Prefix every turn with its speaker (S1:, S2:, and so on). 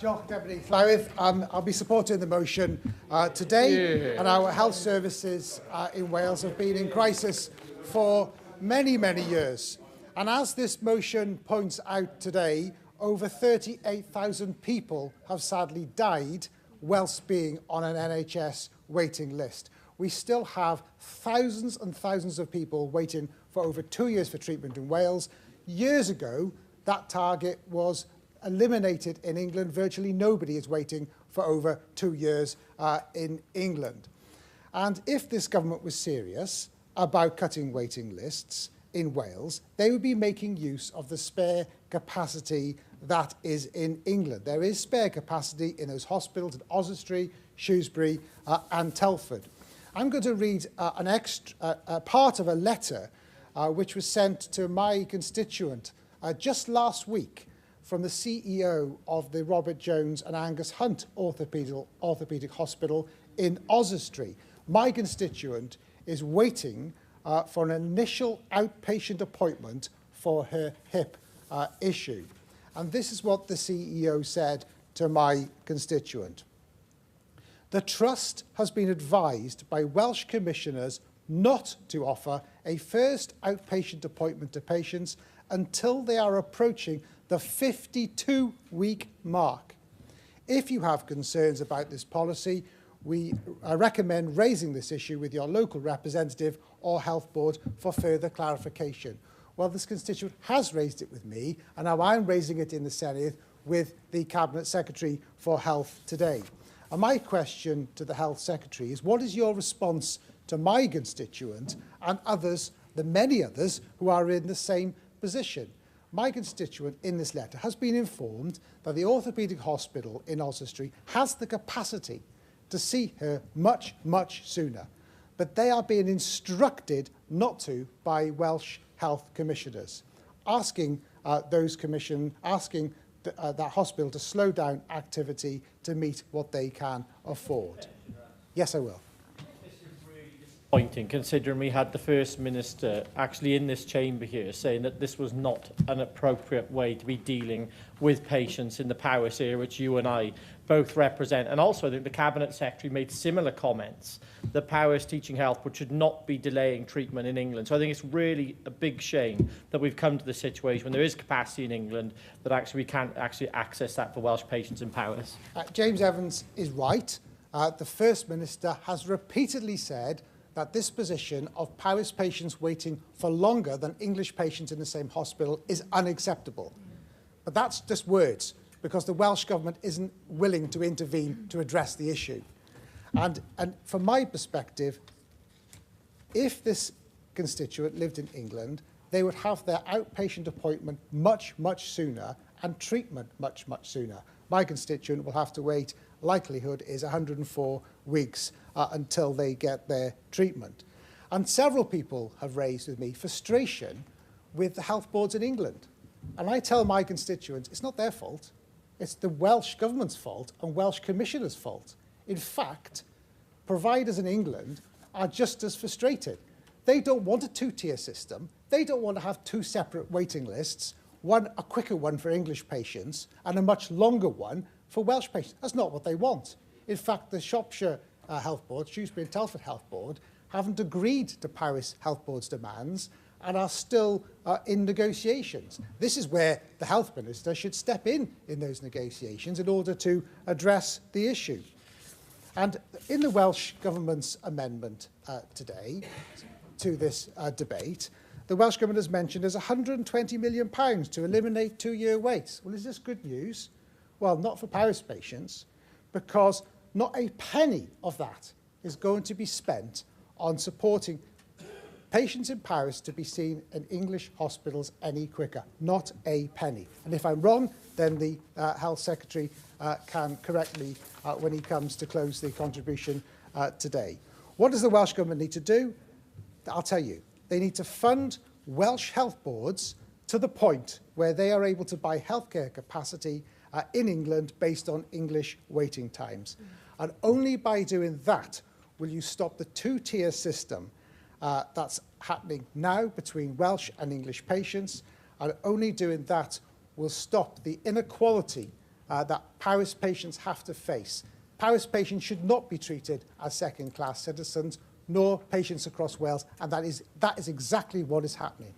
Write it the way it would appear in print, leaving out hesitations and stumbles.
S1: Diolch, Deputy Flynyddoedd. I'll be supporting the motion today. Yeah. And our health services in Wales have been in crisis for many, many years. And as this motion points out today, over 38,000 people have sadly died whilst being on an NHS waiting list. We still have thousands and thousands of people waiting for over 2 years for treatment in Wales. Years ago, that target was eliminated in England. Virtually nobody is waiting for over 2 years in England. And if this government was serious about cutting waiting lists in Wales, they would be making use of the spare capacity that is in England. There is spare capacity in those hospitals at Oswestry, Shrewsbury and Telford. I'm going to read part of a letter which was sent to my constituent just last week from the CEO of the Robert Jones and Agnes Hunt Orthopaedic Hospital in Oswestry. My constituent is waiting for an initial outpatient appointment for her hip issue. And this is what the CEO said to my constituent. The Trust has been advised by Welsh Commissioners not to offer a first outpatient appointment to patients until they are approaching the 52-week mark. If you have concerns about this policy, we recommend raising this issue with your local representative or health board for further clarification. Well, this constituent has raised it with me, and now I'm raising it in the Senedd with the Cabinet Secretary for Health today. And my question to the Health Secretary is, what is your response to my constituent and others, the many others, who are in the same position? My constituent in this letter has been informed that the Orthopaedic Hospital in Oswestry has the capacity to see her much, much sooner, but they are being instructed not to by Welsh Health Commissioners, asking that hospital to slow down activity to meet what they can afford. Yes, I will.
S2: Disappointing, considering we had the First Minister actually in this chamber here saying that this was not an appropriate way to be dealing with patients in the Powys area, which you and I both represent. And also I think the Cabinet Secretary made similar comments that Powys Teaching Health Board should not be delaying treatment in England. So I think it's really a big shame that we've come to the situation when there is capacity in England that actually we can't actually access that for Welsh patients in Powys.
S1: James Evans is right. The First Minister has repeatedly said that this position of Powys patients waiting for longer than English patients in the same hospital is unacceptable. But that's just words, because the Welsh Government isn't willing to intervene to address the issue. And from my perspective, if this constituent lived in England, they would have their outpatient appointment much, much sooner and treatment much, much sooner. My constituent will have to wait, likelihood is 104 weeks until they get their treatment. And several people have raised with me frustration with the health boards in England. And I tell my constituents, it's not their fault. It's the Welsh Government's fault and Welsh Commissioners' fault. In fact, providers in England are just as frustrated. They don't want a two-tier system. They don't want to have two separate waiting lists, a quicker one for English patients and a much longer one for Welsh patients. That's not what they want. In fact, the Shropshire Health Board, Shrewsbury and Telford Health Board, haven't agreed to Powys Health Board's demands and are still in negotiations. This is where the Health Minister should step in those negotiations in order to address the issue. And in the Welsh Government's amendment today to this debate, the Welsh Government has mentioned there's £120 million to eliminate two-year waits. Well, is this good news? Well, not for Powys patients, because not a penny of that is going to be spent on supporting patients in Powys to be seen in English hospitals any quicker. Not a penny. And if I'm wrong, then the Health Secretary can correct me when he comes to close the contribution today. What does the Welsh Government need to do? I'll tell you. They need to fund Welsh health boards to the point where they are able to buy healthcare capacity in England based on English waiting times. And only by doing that will you stop the two-tier system that's happening now between Welsh and English patients. And only doing that will stop the inequality that Powys patients have to face. Powys patients should not be treated as second-class citizens, nor patients across Wales, and that is exactly what is happening.